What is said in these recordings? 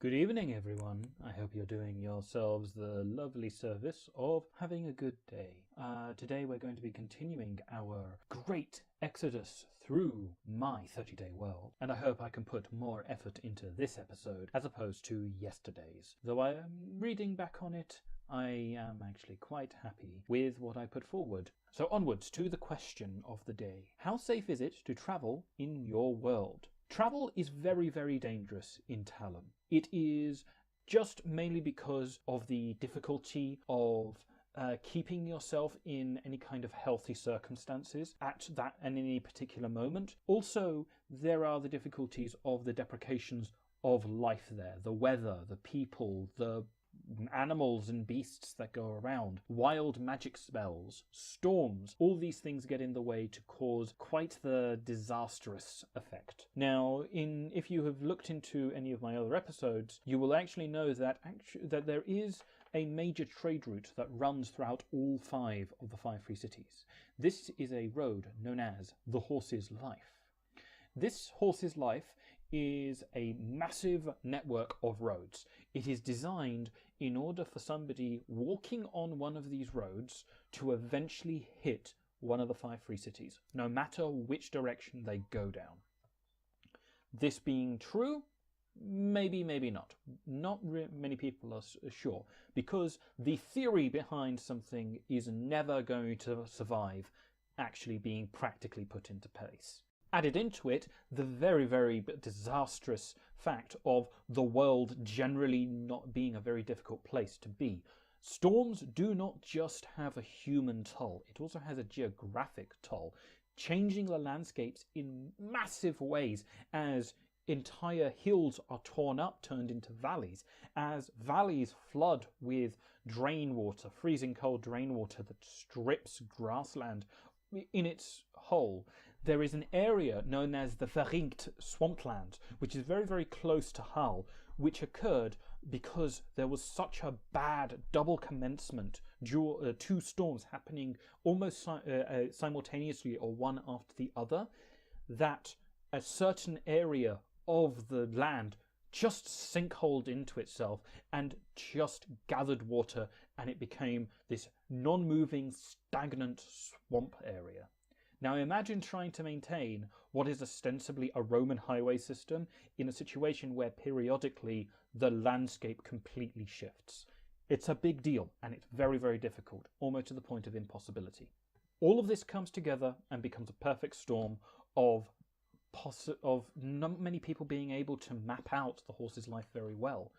Good evening, everyone. I hope you're doing yourselves the lovely service of having a good day. Today we're going to be continuing our great exodus through my 30-day world, and I hope I can put more effort into this episode as opposed to yesterday's. Though I am reading back on it, I am actually quite happy with what I put forward. So onwards to the question of the day. How safe is it to travel in your world? Travel is very, very dangerous in Talon. It is just mainly because of the difficulty of keeping yourself in any kind of healthy circumstances at that and in any particular moment. Also, there are the difficulties of the deprecations of life there, the weather, the people, the animals and beasts that go around, wild magic spells, storms, all these things get in the way to cause quite the disastrous effect. Now, if you have looked into any of my other episodes, you will actually know that there is a major trade route that runs throughout all 5 of the 5 free cities. This is a road known as the Horse's Life. This Horse's Life is a massive network of roads. It is designed in order for somebody walking on one of these roads to eventually hit one of the 5 free cities, no matter which direction they go down. This being true, maybe, maybe not. Not many people are sure, because the theory behind something is never going to survive actually being practically put into place. Added into it, the very, very disastrous fact of the world generally not being a very difficult place to be. Storms do not just have a human toll, it also has a geographic toll, changing the landscapes in massive ways as entire hills are torn up, turned into valleys, as valleys flood with drain water, freezing cold drain water that strips grassland in its whole. There is an area known as the Verrinkt swampland, which is very, very close to Hull, which occurred because there was such a bad double commencement, 2 storms happening almost simultaneously or one after the other, that a certain area of the land just sinkholed into itself and just gathered water, and it became this non-moving, stagnant swamp area. Now imagine trying to maintain what is ostensibly a Roman highway system in a situation where periodically the landscape completely shifts. It's a big deal, and it's very, very difficult, almost to the point of impossibility. All of this comes together and becomes a perfect storm of not many people being able to map out the Horse's Life very well.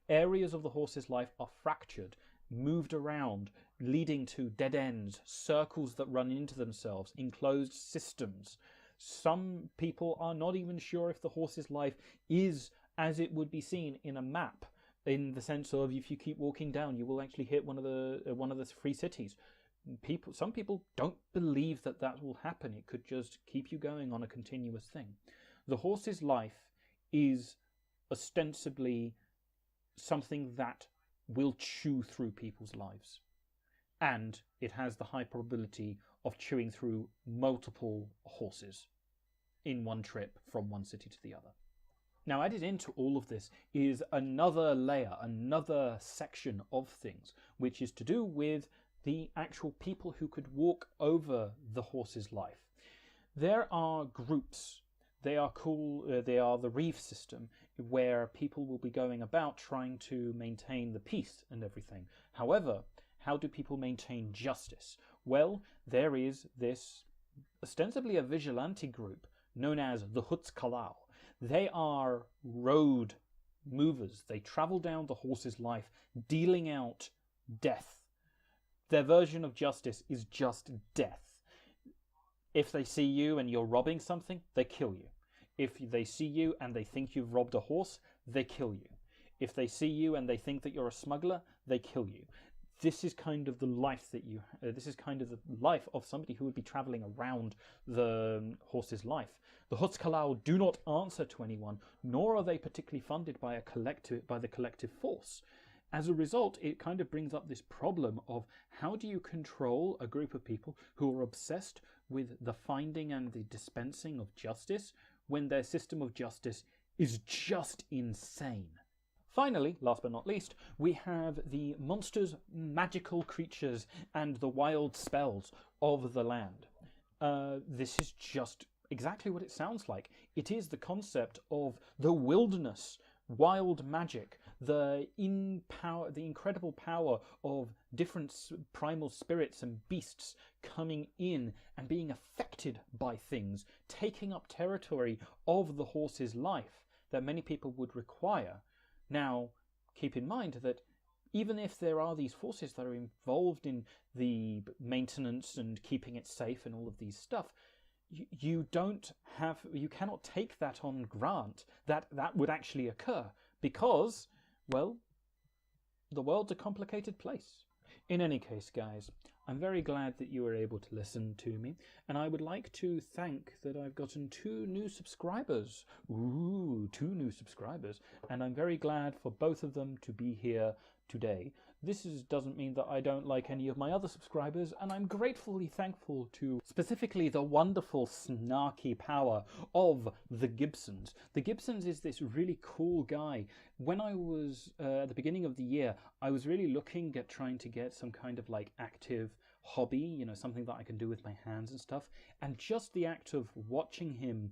Areas of the Horse's Life are fractured, moved around, leading to dead ends, circles that run into themselves, enclosed systems. Some people are not even sure if the Horse's Life is as it would be seen in a map, in the sense of if you keep walking down, you will actually hit one of the free cities. Some people don't believe that will happen. It could just keep you going on a continuous thing. The Horse's Life is ostensibly something that will chew through people's lives. And it has the high probability of chewing through multiple horses in one trip from one city to the other. Now, added into all of this is another layer, another section of things, which is to do with the actual people who could walk over the Horse's Life. There are groups. They are the reef system, where people will be going about trying to maintain the peace and everything. However, how do people maintain justice? Well, there is this ostensibly a vigilante group known as the Hutzkalau. They are road movers. They travel down the Horse's Life, dealing out death. Their version of justice is just death. If they see you and you're robbing something, they kill you. If they see you and they think you've robbed a horse, they kill you. If they see you and they think that you're a smuggler, they kill you. This is kind of the life this is kind of the life of somebody who would be traveling around the Horse's Life. The Hutzkalau do not answer to anyone, nor are they particularly funded by the collective force. As a result, it kind of brings up this problem of how do you control a group of people who are obsessed with the finding and the dispensing of justice when their system of justice is just insane. Finally, last but not least, we have the monsters, magical creatures, and the wild spells of the land. This is just exactly what it sounds like. It is the concept of the wilderness, wild magic, the incredible power of different primal spirits and beasts coming in and being affected by things, taking up territory of the horse's life that many people would require. Now, keep in mind that even if there are these forces that are involved in the maintenance and keeping it safe and all of these stuff, you cannot take that on grant that would actually occur, because, well, the world's a complicated place. In any case, guys, I'm very glad that you were able to listen to me, and I would like to thank that I've gotten 2 new subscribers. Ooh, 2 new subscribers, and I'm very glad for both of them to be here today. This doesn't mean that I don't like any of my other subscribers, and I'm gratefully thankful to specifically the wonderful snarky power of the Gibsons. The Gibsons is this really cool guy. When I was at the beginning of the year, I was really looking at trying to get some kind of like active hobby, you know, something that I can do with my hands and stuff, and just the act of watching him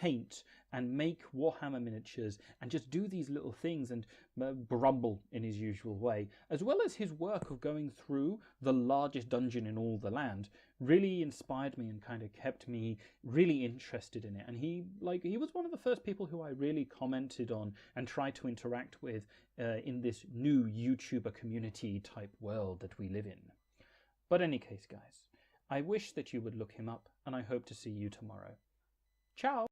paint and make Warhammer miniatures and just do these little things and grumble in his usual way, as well as his work of going through the largest dungeon in all the land, really inspired me and kind of kept me really interested in it. And he was one of the first people who I really commented on and tried to interact with in this new YouTuber community type world that we live in. But in any case, guys, I wish that you would look him up, and I hope to see you tomorrow. Ciao!